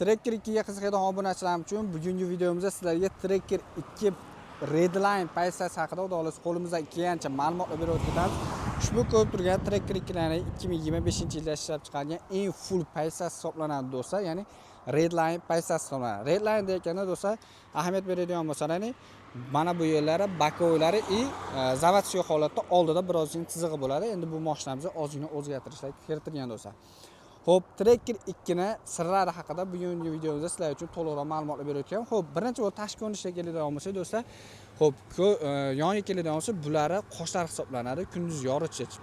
Tracker 2 ga qiziqadigan obunachilarim uchun bugungi videomizda sizlarga Tracker 2 Redline pozitsiyasi haqida xudo xohlasa qo'limizda kelgancha ma'lumotlar berib o'tamiz. Ushbu ko'rib turgan Tracker 2 larni 2025-yilda ishlab chiqarilgan eng full pozitsiyasi hisoblanadi do'stlar, ya'ni Redline pozitsiyasi hisoblanadi. Redline deganda do'stlar, ahamiyat beradigan bo'lsalar, mana bu yerlari bakoylari zavodskiy holatda oldida birozgina chizig'i bo'ladi. Endi bu mashinamizga ozgina o'zgartirishlar kiritilgan do'stlar. Xo'p, Tracker 2 ni sirlari haqida bugungi videomizda sizlar uchun to'liqroq ma'lumotlar berib o'tganman. Xo'p, birinchi bo'lib tashqi ko'rinishga keladigan bo'lsak do'stlar, xo'p, yoniga keladigan bo'lsa, bulari qoshlar hisoblanadi, kunduz yoritgich.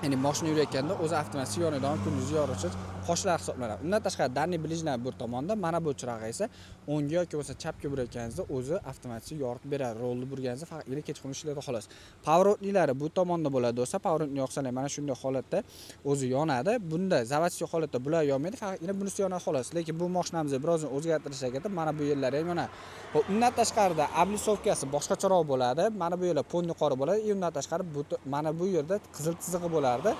Ya'ni mashina yurayotganda o'zi avtomatik yonadigan kunduz yoritgich qoshlar hisoblanadi. Undan tashqari darniy bilijlar bir tomonda, mana bu chirog'i esa o'ngga yoki bo'lsa chapga burayotganingizda o'zi avtomatik yoritib beradi. Rolni burganingizda faqat kechqurun ishlaydi xolos. Pоворotliklari bu tomonda bo'ladi do'stlar. Pоворotni yoqsalar mana shunday holatda o'zi yonadi. Bunda zavodskiy holatda bular yonmaydi, faqat bunisi yonadi xolos. Lekin bu mashinamizga biroz o'zgartirishlar ketib, mana bu yerlari ham yonadi. Xo'p, undan tashqarida ablisovkasi boshqacharoq bo'ladi. Mana bu yerlar ponni qori bo'ladi. Undan tashqari mana bu yerda qizil chizig'i bo'lardi.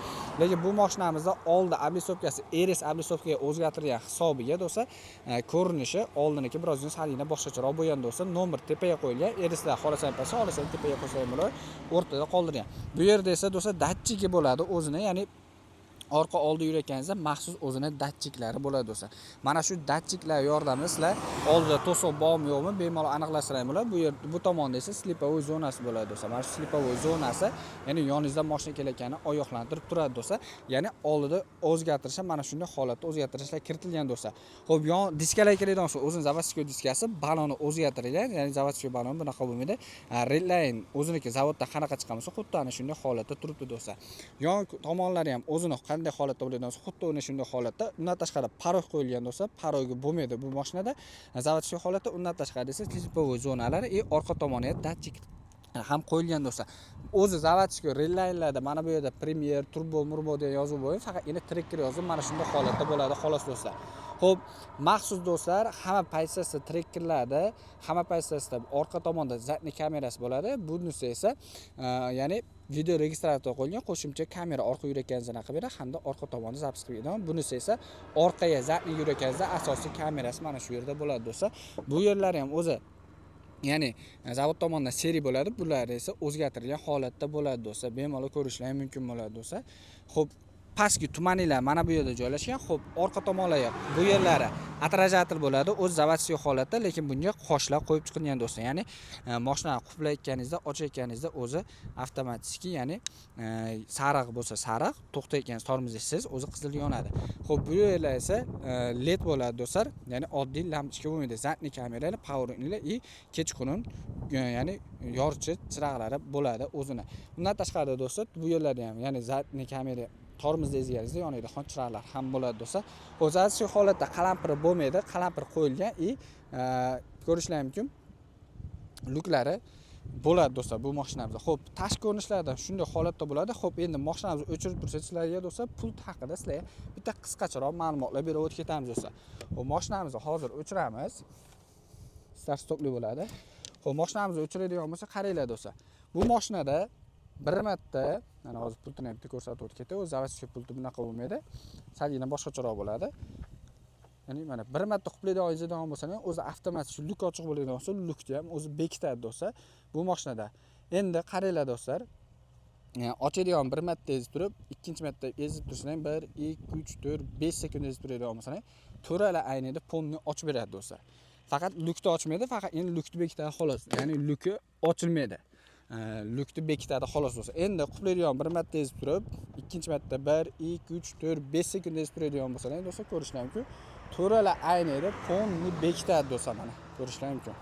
Lekin bu mashinamizda oldi ablisovkasi RS ablisovkaga o'zgartirilgan hisobiga do'stlar, ko'rinishi oldiniki birozgina salina boshqacharoq bo'lgan do'stlar. Nomer tepaga qo'yilgan. RSlar xohlasan pastga, xohlasan tepaga qo'ysa ham bo'ladi. O'rtada qoldirgan. Bu yerda esa do'stlar datchigi bo'ladi o'zini, ya'ni orqa oldi yurayotganingizda maxsus o'zini datchiklari bo'ladi do'stlar. Mana shu datchiklar yordamida sizlar oldida to'siq bormi yo'qmi bemalol aniqlashtirib bo'ladi. Bu tomonda esa slipovoy zonasi bo'ladi do'stlar. Mana shu slipovoy zonasi, ya'ni yoningizda mashina kelayotganini oyoqlantirib turadi do'stlar. Ya'ni oldida o'zgartirishlar mana shunday holatda o'zgartirishlar kiritilgan do'stlar. Xo'p, yon diskalar keladigan bo'lsa, o'zining zavodskiy diskasi, baloni o'zgartirilgan, ya'ni zavodskiy balon bunaqa bo'lmaydi. Redline o'ziniki zavodda qanaqa chiqqan bo'lsa, xuddi ana shunday holatda turibdi do'stlar. Yon tomonlari ham o'zini qanday holatda bo'ladigan bo'lsa, xuddi o'sha shunday holatda. Undan tashqari parog qo'yilgan do'stlar. Parogga bo'lmaydi bu mashinada. Zavodskiy holatda, undan tashqari esa slipovoy zonalari orqa tomoniga datchik ham qo'yilgan do'stlar. O'zi zavodskiy Redline'larda mana bu yerda Premier, Turbo, Murbo degan yozuv bo'ladi. Faqat Tracker yozib mana shunday holatda bo'ladi xolos do'stlar. Xo'p, maxsus do'stlar, hamma pozitsiyasida Trackerlarda, hamma pozitsiyasida orqa tomonda zadniy kamerasi bo'ladi. Bunisi esa ya'ni video registrator qo'yilgan qo'shimcha kamera orqa yurayotganingizda aniqlab beradi hamda orqa tomonda zapis qilib beradi. Bunisi esa orqaga zadniy yurayotganingizda asosiy kamerasi mana shu yerda bo'ladi do'stlar. Bu yerlari ham o'zi ya'ni zavod tomonidan seri bo'ladi. Bular esa o'zgartirilgan holatda bo'ladi do'stlar. Bemalol ko'rishingiz mumkin bo'ladi do'stlar. Xo'p, pastki tumaninglar mana bu yerda joylashgan. Xo'p, orqa tomonlarga bu yerlari atrajator bo'ladi, o'z zavodskiy holatda, lekin bunga qoshlar qo'yib chiqilgan do'stlar. Ya'ni mashinani qulflayotganingizda, ochayotganingizda o'zi avtomatik, ya'ni sariq bo'lsa sariq, to'xtayotganingiz tormozlaysiz, o'zi qizil yonadi. Xo'p, bu yerlar esa LED bo'ladi do'stlar. Ya'ni oddiy lampochka bo'lmaydi. Zadniy kameralar, powerlinklar kechqurun ya'ni yoritchi chiroqlari bo'ladi o'zini. Bundan tashqari do'stlar, bu yerlarda ham ya'ni zadniy kamera tormozda ezganingizda yonaydigan chiroqlar ham bo'ladi do'stlar. O'zasiz holatda qalampir bo'lmaydi, qalampir qo'yilgan ko'rishingiz mumkin. Luklari bo'ladi do'stlar bu mashinamizda. Xo'p, tashqi ko'rinishlardan shunday holatda bo'ladi. Xo'p, endi mashinamizni o'chirib tursak sizlarga do'stlar, pult haqida sizlarga bitta qisqacharoq ma'lumotlar berib o'tib ketamiz do'stlar. Xo'p, mashinamizni hozir o'chiramiz. Start stopli bo'ladi. Xo'p, mashinamizni o'chiradigan bo'lsa, qaranglar do'stlar. Bu mashinada bir marta, mana hozir pultini ham bitta ko'rsatib o'tib ketdi. O'z zavodskiy pulti bunaqa bo'lmaydi. Salgina boshqacharoq bo'ladi. Ya'ni mana bir marta qulflaydigan bo'lsa, o'zi avtomatik luk ochiq bo'ladigan bo'lsa, lukni ham o'zi bekitadi do'stlar. Bu mashinada. Endi qaranglar do'stlar. Ochadigan bir marta ezib turib, ikkinchi marta ezib tursang 1 2 3 4 5 sekund ezib turadigan bo'lsa, to'rala aynida ponni ochib beradi do'stlar. Faqat lukni ochmaydi, faqat endi lukni bekitadi xolos. Ya'ni luki ochilmaydi. Lukni bekitadi xolos do'stlar. Endi qulflaydigan bir marta ezib turib, ikkinchi marta 1 2 3 4 5 sekund ezib turadigan bo'lsa, do'stlar ko'rishingiz mumkin. To'rala aynida ponni bekitadi do'stlar, mana ko'rishingiz mumkin.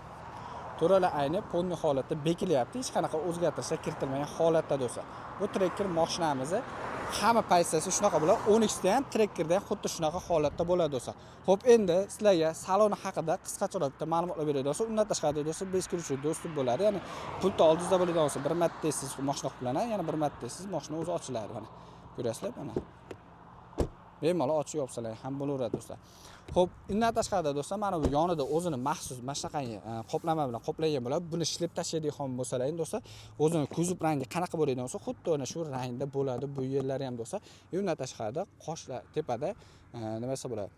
To'rala ayni ponni holatda bekilyapti. Hech qanaqa o'zgartirishlar kiritilmagan holatda do'stlar. Bu Tracker mashinamizni hamma pozitsiyasi shunaqa bo'ladi. 10 da ham Trackerda ham xuddi shunaqa holatda bo'ladi do'stlar. Xo'p, endi sizlarga saloni haqida qisqacharoq bitta ma'lumotlar beradi do'stlar. Undan tashqari do'stlar, biz kiruvchi do'stlik bo'ladi. Ya'ni pultni oldingizda bo'ladigan bo'lsa, bir marta siz mashina qullanadi, yana bir marta siz mashina o'zi ochiladi mana. Ko'rasizlar mana. Bemalol ochib yopsalar ham bo'laveradi do'stlar. Xo'p, undan tashqari do'stlar, mana bu yonida o'zini maxsus mashaqangi qoplama bilan qoplangan bo'ladi. Buni ishlab tashlaydigan bo'lsalar, do'stlar, o'zini kuzov rangi qanaqa bo'ladigan bo'lsa, xuddi ana shu rangda bo'ladi bu yerlari ham do'stlar. Undan tashqarida qoshlar tepada nima desa bo'ladi?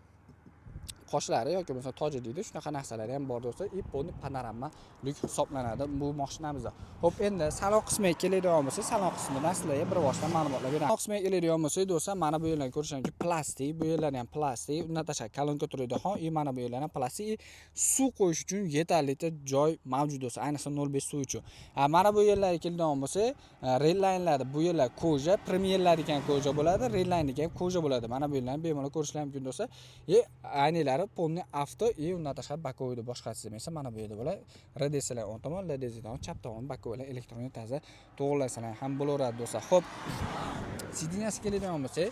qoshlari yoki bo'lmasa toji deydi, shunaqa narsalari ham bor do'stlar. И полный panorama lyuk hisoblanadi bu mashinamizda. Xo'p, endi salon qismiga keladigan bo'lsak, salon qismidan sizlarga bir boshdan ma'lumotlar beraman. Salon qismiga keladigan bo'lsak do'stlar, mana bu yerlarni ko'rishingiz plastik, bu yerlar ham plastik, undan tashqari kolonka turadi, и mana bu yerlar ham plastik. Suv qo'yish uchun yetarlicha joy mavjud do'stlar, ayniqsa 05 suv uchun. Mana bu yerlarga keladigan bo'lsak, redline'larda bu yerlar koja, premierlar ekan koja bo'ladi, redline ekan koja bo'ladi. Mana bu yerlarni bemalol ko'rishlar mumkin do'stlar. Aynalari полный avto, undan tashqari bakoviyda boshqasi emas. Mana bu yerda bo'ladi. RDSlar o'ng tomon, LDSlar chap tomon bakoviylar elektronik tarzda to'g'rilasalar ham bo'laveradi do'stlar. Xo'p, sidinasi keladigan bo'lsa,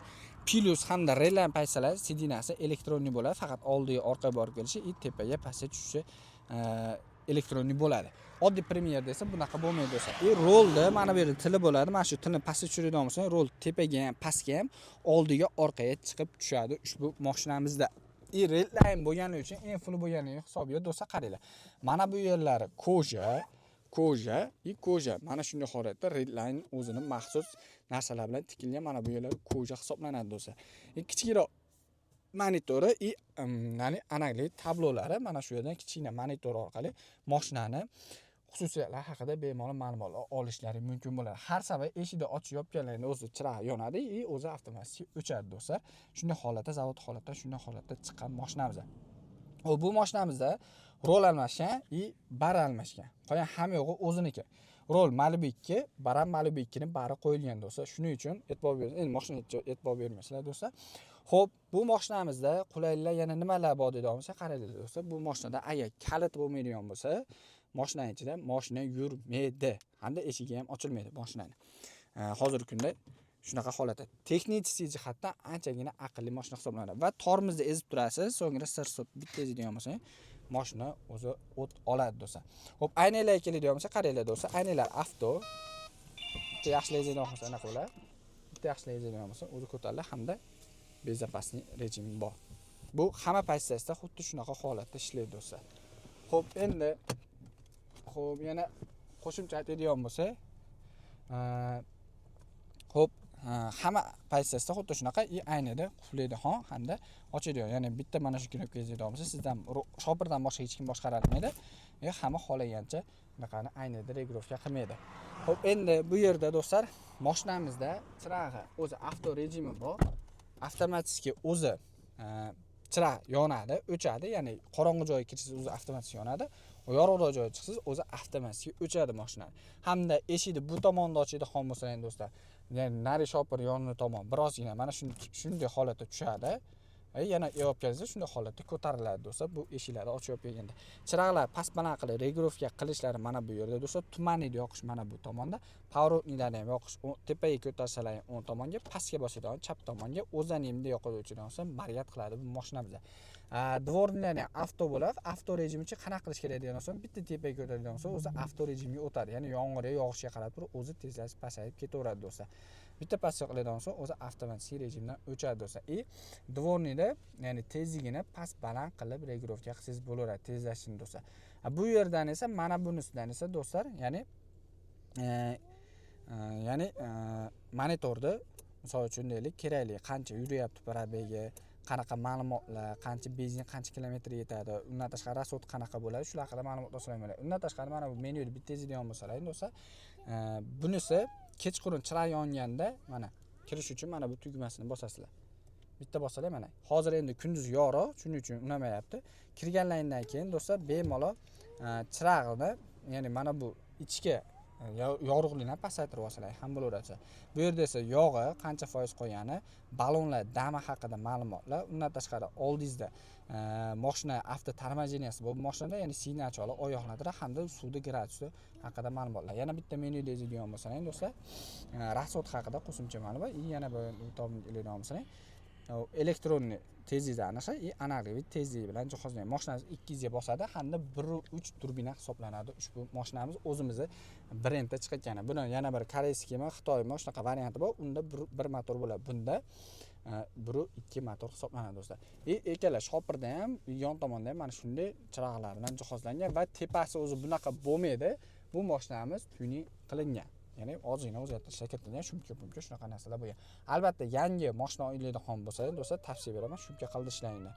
plus hamda redline paysalar sidinasi elektronik bo'ladi, faqat oldiga orqaga borib kelishi, tepaga pastga tushishi elektronik bo'ladi. Oddiy Premierda esa bunaqa bo'lmaydi do'stlar. Rolda mana bu yerda tili bo'ladi. Mana shu tilni pastga tushiradigan bo'lsa, rol tepaga ham, pastga ham, oldiga, orqaga chiqib tushadi ushbu mashinamizda. Redline bo'lgani uchun eng full bo'lgani hisobiga do'stlar qaranglar. Mana bu yerlari koja, mana shunday holatda redline o'zining maxsus narsalar bilan tikilgan, mana bu yerlar koja hisoblanadi do'stlar. Kichikroq monitori ya'ni anaqlik tablolari mana shu yerdan kichkina monitor orqali mashinani xususiyatlari haqida bemalol ma'lumotlar olishlari mumkin bo'ladi. Har safar eshikni ochib yopganlarida o'zi chiroq yonadi, o'zi avtomatik o'chadi do'stlar. Shunday holatda, zavod holatda, shunday holatda chiqqan mashinamiz. Bu mashinamizda rol almashgan, bar almashgan. Qolgan hamma yo'g'i o'ziniki. Rol Malibu 2, bar ham Malibu 2 ning bari qo'yilgan do'stlar. Shuning uchun e'tibor bering. Endi mashinaga e'tibor bermaysizlar do'stlar. Xo'p, bu mashinamizda qulayliklar yana nimalar bor deydigan bo'lsa, qaranglar do'stlar. Bu mashinada agar kalit bo'lmaydigan bo'lsa, mashinaning ichida mashina yurmaydi. Hamda eshigi ham ochilmaydi mashinani. Hozirgi kunda shunaqa holatda. Texnik jihatdan anchagina aqlli mashina hisoblanadi va tormozni ezib turasiz, so'ngra sir-sot bitta ezadigan bo'lsa, mashina o'zi o't oladi do'stlar. Xo'p, aynalarga keladigan bo'lsa, qaranglar do'stlar, aynalar avto. Bitta yaxshilaydigan bo'lsa, anaqa bo'ladi. Bitta yaxshilaydigan bo'lsa, o'zi ko'tariladi hamda bezopasniy rejimi bor. Bu hamma paytda xuddi shunaqa holatda ishlaydi do'stlar. Xo'p, endi yana qo'shimcha aytadigan bo'lsa, xo'p, hamma paytda xuddi shunaqa aynada quflaydi hamda ochadi. Ya'ni bitta mana shu knopka ezadigan bo'lsa, sizdan shopirdan boshqa hech kim boshqara olmaydi. Hamma xohlagancha bunaqani aynada regrovka qilmaydi. Xo'p, endi bu yerda do'stlar, mashinamizda chirog'i o'zi avto rejimi bor. Avtomatik o'zi chiroq yonadi, o'chadi, ya'ni qorong'i joyga kirsangiz o'zi avtomatik yonadi. Yorug'roq joyga chiqsangiz o'zi avtomatik o'chadi mashina. Hamda eshikni bu tomonda ochadi ham bo'lsa-ham do'stlar, ya'ni nari shopir yoni tomon birozgina mana shunday holatda tushadi. Yana yopganingizda shunday holatda ko'tariladi do'stlar. Bu eshiklarni ochib yopganda. Chiroqlar past-baland qilib regrovka qilishlari mana bu yerda do'stlar. Tumanni yoqish mana bu tomonda. Pоворотниlarni ham yoqish tepaga ko'tarsalar o'ng tomonga, pastga bosadigan chap tomonga, o'zanimda yoquvchidan bo'lsa mariyat qiladi bu mashinamizda. Dvornilar ham avto bo'ladi. Avto rejimi uchun qanaqa qilish kerak degan so'ng bitta tepaga ko'tarilgan bo'lsa, o'zi avto rejimga o'tadi. Ya'ni yomg'irga yog'ishiga qarab turib o'zi tezlashib pasayib ketaveradi do'stlar. Bitta pastga qiladigan so'ng o'zi avtomatik rejimdan o'chadi do'stlar. Dvornida, ya'ni tezligini past-baland qilib regrovka qilsangiz bo'laveradi, tezlashini do'stlar. Bu yerdan esa mana bunisidan esa do'stlar, ya'ni monitorda misol uchun deylik, kerakli qancha yuryapti probega, qanaqa ma'lumotlar, qancha benzin qancha kilometr yetadi, undan tashqari rasxod qanaqa bo'ladi, shular haqida ma'lumotlar so'rayman. Undan tashqari mana bu menyuda bitta ezadigan bo'lsalar, do'stlar, bunisi kechqurun chiroq yonganda mana kirish uchun mana bu tugmasini bosasizlar. Bitta bossalar mana. Hozir endi kunduz yorug', shuning uchun unamayapti. Kirganlaringdan keyin do'stlar bemalol chiroqni, ya'ni mana bu ichki yorug'likni pasaytirib olsalar ham bo'laveradi. Bu yerda esa yog'i qancha foiz qo'ygani, balonlar dami haqida ma'lumotlar, undan tashqari oldingizda mashina avto tormojeniyasi bu mashinada, ya'ni signalchilar, oyoqlar hamda suvda gradusda haqida ma'lumotlar. Yana bitta menyuda ezadigan bo'lsangiz do'stlar, rasxod haqida qo'shimcha ma'lumot, yana bir tomon eladigan bo'lsangiz, elektronli tezlikda aniqsa, analogik tezlik bilan jihozlangan. Mashinamiz 200 ga bosadi hamda 1.3 turbina hisoblanadi. Ushbu mashinamiz o'zimizni brendda chiqargan. Buni yana bir koreyskimi, xitoymi shunaqa varianti bor. Unda bir motor bo'ladi. Bunda 1.2 motor hisoblanadi do'stlar. Ikkala shopirda ham, yon tomonda ham mana shunday chiroqlar bilan jihozlangan va tepasi o'zi bunaqa bo'lmaydi. Bu mashinamiz tuning qilingan. Ya'ni ozgina o'zgartirishlar kiritilgan, shumka-pumka shunaqa narsalar bo'lgan. Albatta, yangi mashina o'ylaydigan bo'lsa, do'stlar, tavsiya beraman, shumka qildirishlaringni.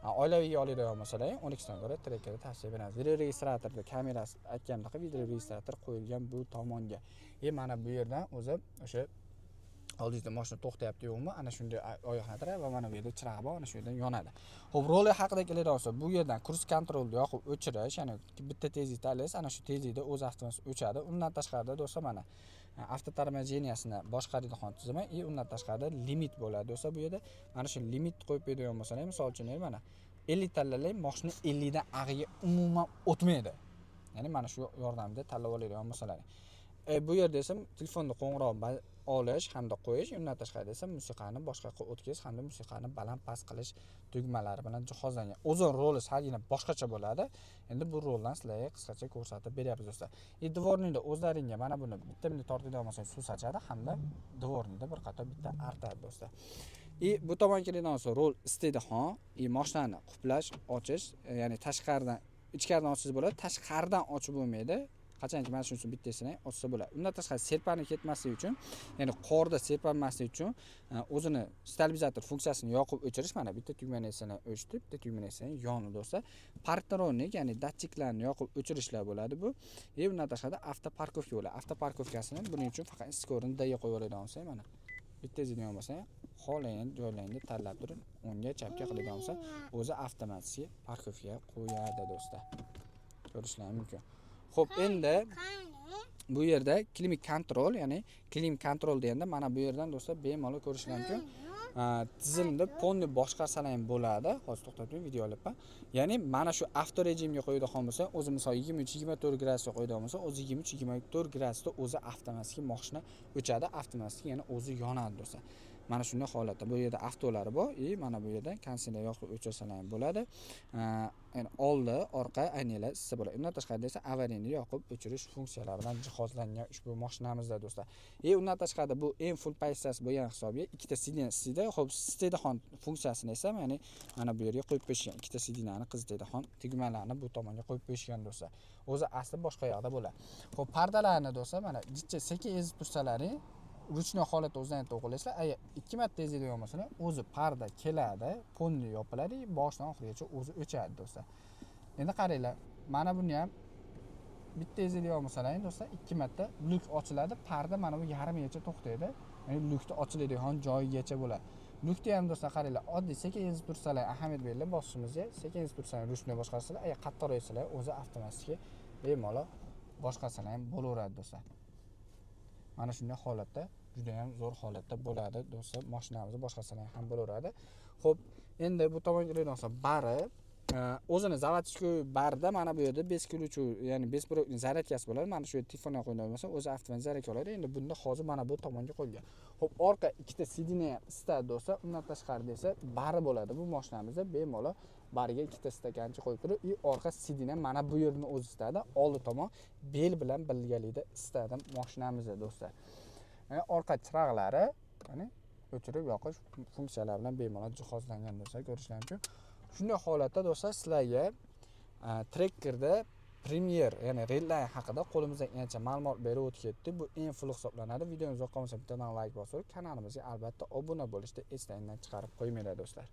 Oilaviy oladigan bo'lsalar 12 dan ko'ra Trekkerni tavsiya beramiz. Video registratorda kamerasi aytganimdek video registrator qo'yilgan bu tomonga. Mana bu yerdan o'zi o'sha oldingizda mashina to'xtayapti yo'qmi? Ana shunday oyoqni tirab va mana bu yerda chiroq bor, ana shu yerdan yonadi. Xo'p, roller haqida keladigan bo'lsa, bu yerdan cruise controlni yoqib o'chirish, ya'ni bitta tezlikni tanlaysiz, ana shu tezlikda o'z avtomatik o'chadi. Undan tashqarida do'stlar mana avtotarmojeniyasini boshqaradigan tizimi, undan tashqarida limit bo'ladi. Do'stlar, bu yerda mana shu limit qo'yib beradigan bo'lsangiz, misol uchun mana 50 tanlalang, mashina 50 dan ag'iga umuman o'tmaydi. Ya'ni mana shu yordamida tanlab oladigan bo'lsalar. Bu yerda esa telefonni qo'ng'iroq olish hamda qo'yish, undan tashqarida esa musiqani boshqa yoqqa o'tkazish hamda musiqani baland past qilish tugmalari bilan jihozlangan. O'zini roli salgina boshqacha bo'ladi. Endi bu roldan sizlarga qisqacha ko'rsatib beryapmiz do'stlar. Dvornikda o'zlaringga mana buni bitta tortadigan bo'lsangiz suv sochadi hamda dvornikda bir qator bitta artadi do'stlar. Bu tomonga keladigan bo'lsa rol istedixon, mashinani quplash, ochish, ya'ni tashqaridan ichkaridan ochsiz bo'ladi, tashqaridan ochib bo'lmaydi. Qachonki mana shunisi bittasini ochsa bo'ladi. Undan tashqari serpanib ketmasligi uchun, ya'ni qorda serpanmasligi uchun o'zini stabilizator funksiyasini yoqib o'chirish, mana bitta tugmasini o'chdi, bitta tugmasini yonib do'stlar. Parktronik, ya'ni datchiklarni yoqib o'chirishlar bo'ladi bu. Undan tashqari avtoparkovka bo'ladi. Avtoparkovkasini buning uchun faqat iskorini daga qo'yib oladigan bo'lsa, mana bitta zidion bo'lsa, xohlagan joylaringizni tanlab turib, o'ngga chapga qiladigan bo'lsa, o'zi avtomatik parkovkaga qo'yadi do'stlar. Ko'rishingiz mumkin. Xo'p, endi bu yerda climate control, ya'ni climate control deganda mana bu yerdan do'stlar bemalol ko'rishingiz mumkin. Tizimni ponni boshqarsalar ham bo'ladi. Hozir to'xtab turing, video olyapman. Ya'ni mana shu avto rejimga qo'yadigan bo'lsa, o'zi misol 23-24 gradusga qo'yadigan bo'lsa, o'zi 23-24 gradusda o'zi avtomatik mashina o'chadi, avtomatik yana o'zi yonadi do'stlar. Mana shunday holatda. Bu yerda avtolari bor, mana bu yerda kondisioner yoqib o'chirsalar ham bo'ladi. Ya'ni oldi, orqa aynalar issiq bo'ladi. Undan tashqarida esa avariyani yoqib o'chirish funksiyalari bilan jihozlangan ushbu mashinamizda do'stlar. Undan tashqarida bu eng full pozitsiyasi bo'lgan hisobiga ikkita sidina istida. Xo'p, stedixon funksiyasini esa mana bu yerga qo'yib qo'yishgan. Ikkita sidinani qizitadigan tugmalarni bu tomonga qo'yib qo'yishgan do'stlar. O'zi asli boshqa yoqda bo'ladi. Xo'p, pardalarni do'stlar mana jicha sekin ezib tursalaring, ruchnoy holatda o'zdan to'g'rilaysizlar. Agar 2 marta ezadigan bo'lsa, o'zi parda keladi, ponni yopiladi, boshdan oxirigacha o'zi o'chadi do'stlar. Endi qaranglar, mana buni ham bitta ezadigan bo'lsalar, do'stlar 2 marta luk ochiladi, parda mana bu yarimigacha to'xtaydi. Ya'ni lukni ochiladigan joyigacha bo'ladi. Lukni ham do'stlar qaranglar, oddiy sekin ezib tursalar, ahamiyat beringlar bosishimizga, sekin ezib tursalar, ruchnoy boshqarsalar, agar qattiq ezsalar, o'zi avtomatik bemalol boshqarsalar ham bo'laveradi do'stlar. Mana shunday holatda, juda ham zo'r holatda bo'ladi do'stlar, mashinamizni boshqarsalar ham bo'laveradi. Xo'p, endi bu tomonga keladigan bo'lsa, bari o'zini zavodchikoy barda mana bu yerda bez ключу, ya'ni bez проводник zaryadkasi bo'ladi. Mana shu yerda telefonga qo'yadigan bo'lsa, o'zi avtomatik zaryadka oladi. Endi bunda hozir mana bu tomonga qo'yilgan. Xo'p, orqa ikkita sidina ham istat do'stlar. Undan tashqarida esa bari bo'ladi. Bu mashinamizda bemalol bariga ikkita stakancha qo'yib turib, orqa sidina mana bu yerni o'zi istadi. Oldi tomon bel bilan birgalikda istadi mashinamizda do'stlar. Orqa chiroqlari, ya'ni o'chirib yoqish funksiyalari bilan bemalol jihozlangan do'stlar, ko'rishingiz mumkin. Shunday holatda do'stlar sizlarga Trekkerda Premier, ya'ni Redline haqida qo'limizdan yancha ma'lumot berib o'tib ketdi. Bu eng full hisoblanadi. Videomiz yoqqan bo'lsa bittadan like bosib, kanalimizga albatta obuna bo'lishni esingizdan chiqarib qo'ymanglar do'stlar.